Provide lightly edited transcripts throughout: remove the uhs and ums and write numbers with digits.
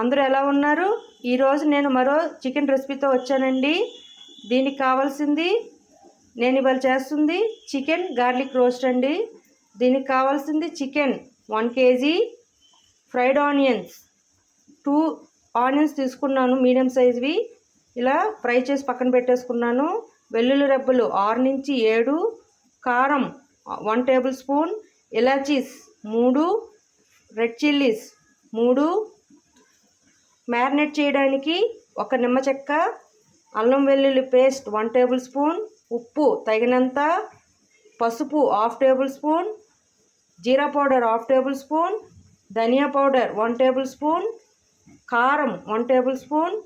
అందరూ ఎలా ఉన్నారు? ఈరోజు నేను మరో చికెన్ రెసిపీతో వచ్చానండి. దీనికి కావాల్సింది నేను ఇవాళ చేస్తుంది చికెన్ గార్లిక్ రోస్ట్ అండి. దీనికి కావాల్సింది chicken 1 kg, fried onions 2 onions తీసుకున్నాను, మీడియం సైజ్వి. ఇలా ఫ్రై చేసి పక్కన పెట్టేసుకున్నాను. వెల్లుల్లి రెబ్బలు 6 నుంచి 7, కారం 1 టేబుల్ స్పూన్, ఇలాచీస్ 3, రెడ్ చిల్లీస్ 3, మ్యారినేట్ చేయడానికి ఒక నిమ్మ చెక్క, అల్లం వెల్లుల్లి పేస్ట్ 1 టేబుల్ స్పూన్, ఉప్పు తగినంత, పసుపు 1/2 టేబుల్ స్పూన్, జీరా పౌడర్ 1/2 టేబుల్ స్పూన్, ధనియా పౌడర్ 1 టేబుల్ స్పూన్, కారం 1 table spoon,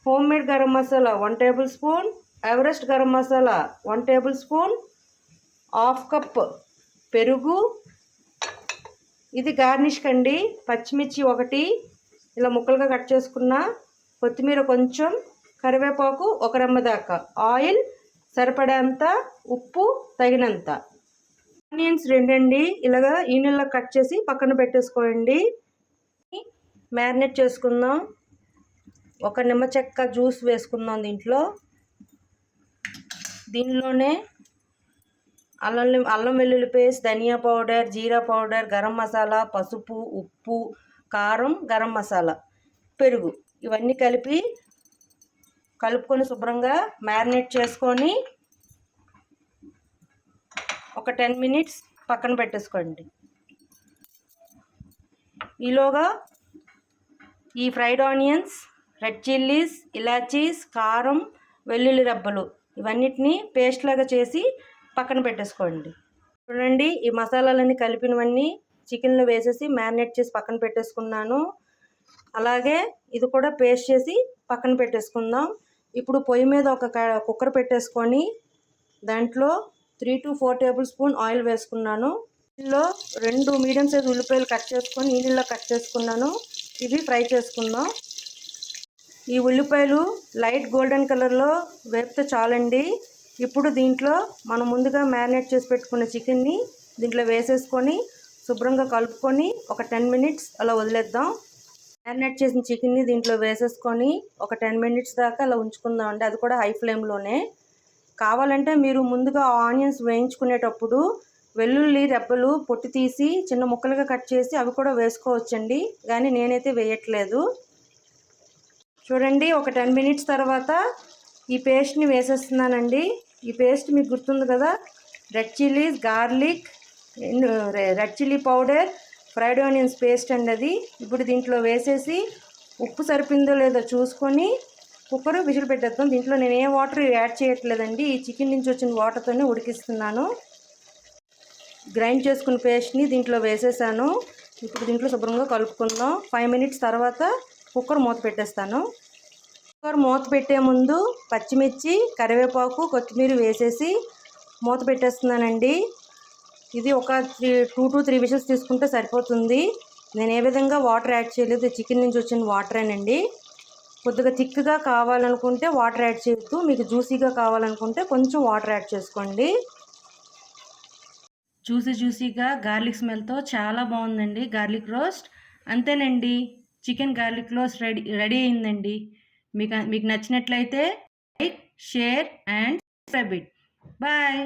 home made garam masala 1 table spoon, Everest garam masala 1 table spoon, 1/2 cup పెరుగు. ఇది గార్నిష్ కండి. పచ్చిమిర్చి 1 ఇలా ముక్కలుగా కట్ చేసుకున్న, కొత్తిమీర కొంచెం, కరివేపాకు 1 రెమ్మ దాకా, ఆయిల్ సరిపడేంత, ఉప్పు తగినంత. ఆనియన్స్ 2 అండి, ఇలాగా ఈ నీళ్ళలో కట్ చేసి పక్కన పెట్టేసుకోండి. మ్యారినేట్ చేసుకుందాం. ఒక నిమ్మ చెక్క జ్యూస్ వేసుకుందాం దీనిలోనే అల్లం వెల్లుల్లి పేస్ట్, ధనియా పౌడర్, జీరా పౌడర్, గరం మసాలా, పసుపు, ఉప్పు, కారం, గరం మసాలా, పెరుగు ఇవన్నీ కలుపుకొని శుభ్రంగా మ్యారినేట్ చేసుకొని ఒక 10 minutes పక్కన పెట్టేసుకోండి. ఈలోగా ఈ ఫ్రైడ్ ఆనియన్స్, రెడ్ చిల్లీస్, ఇలాచీస్, కారం, వెల్లుల్లి రెబ్బలు ఇవన్నిటిని పేస్ట్ లాగా చేసి పక్కన పెట్టేసుకోండి. చూడండి, ఈ మసాలాలన్నీ కలిపినవన్నీ చికెన్లో వేసేసి మ్యారినేట్ చేసి పక్కన పెట్టేసుకున్నాను. అలాగే ఇది కూడా పేస్ట్ చేసి పక్కన పెట్టేసుకుందాం. ఇప్పుడు పొయ్యి మీద ఒక కుక్కర్ పెట్టేసుకొని దాంట్లో 3 to 4 టేబుల్ స్పూన్ ఆయిల్ వేసుకున్నాను. ఇందులో 2 మీడియం సైజ్ ఉల్లిపాయలు కట్ చేసుకొని ఈ నీళ్ళలో కట్ చేసుకున్నాను. ఇవి ఫ్రై చేసుకుందాం. ఈ ఉల్లిపాయలు లైట్ గోల్డెన్ కలర్లో వేపితే చాలండి. ఇప్పుడు దీంట్లో మనం ముందుగా మ్యారినేట్ చేసి పెట్టుకున్న చికెన్ని దీంట్లో వేసేసుకొని శుభ్రంగా కలుపుకొని ఒక 10 minutes అలా వదిలేద్దాం. మ్యారినేట్ చేసిన చికెన్ని దీంట్లో వేసేసుకొని ఒక 10 minutes దాకా అలా ఉంచుకుందాం అండి. అది కూడా హై ఫ్లేమ్లోనే. కావాలంటే మీరు ముందుగా ఆనియన్స్ వేయించుకునేటప్పుడు వెల్లుల్లి రెబ్బలు పొట్టు తీసి చిన్న ముక్కలుగా కట్ చేసి అవి కూడా వేసుకోవచ్చండి, కానీ నేనైతే వేయట్లేదు. చూడండి, ఒక 10 minutes తర్వాత ఈ పేస్ట్ని వేసేస్తున్నానండి. ఈ పేస్ట్ మీకు గుర్తుంది కదా, red chillies, garlic, red chilli powder, fried onions paste అండి అది. ఇప్పుడు దీంట్లో వేసేసి ఉప్పు సరిపోయిందో లేదో చూసుకొని కుక్కర్ విజిల్ పెట్టేద్దాం. దీంట్లో నేను ఏ వాటర్ యాడ్ చేయట్లేదండి, ఈ చికెన్ నుంచి వచ్చిన వాటర్తోనే ఉడికిస్తున్నాను. గ్రైండ్ చేసుకున్న పేస్ట్ని దీంట్లో వేసేసాను. ఇప్పుడు దీంట్లో శుభ్రంగా కలుపుకుందాం. 5 minutes తర్వాత కుక్కర్ మూత పెట్టేస్తాను. కుక్కర్ మూత పెట్టే ముందు పచ్చిమిర్చి, కరివేపాకు, కొత్తిమీర వేసేసి మూత పెట్టేస్తున్నానండి. ఇది ఒక 2 to 3 విజిల్స్ తీసుకుంటే సరిపోతుంది. నేను ఏ విధంగా వాటర్ యాడ్ చేయలేదు, చికెన్ నుంచి వచ్చిన వాటరేనండి. కొద్దిగా థిక్గా కావాలనుకుంటే వాటర్ యాడ్ చేయొద్దు, మీకు జ్యూసీగా కావాలనుకుంటే కొంచెం వాటర్ యాడ్ చేసుకోండి. జ్యూసీగా గార్లిక్ స్మెల్తో చాలా బాగుందండి గార్లిక్ రోస్ట్. అంతేనండి, చికెన్ గార్లిక్ రోస్ట్ రెడీ అయిందండి. మీకు నచ్చినట్లయితే like, share and subscribe. Bye.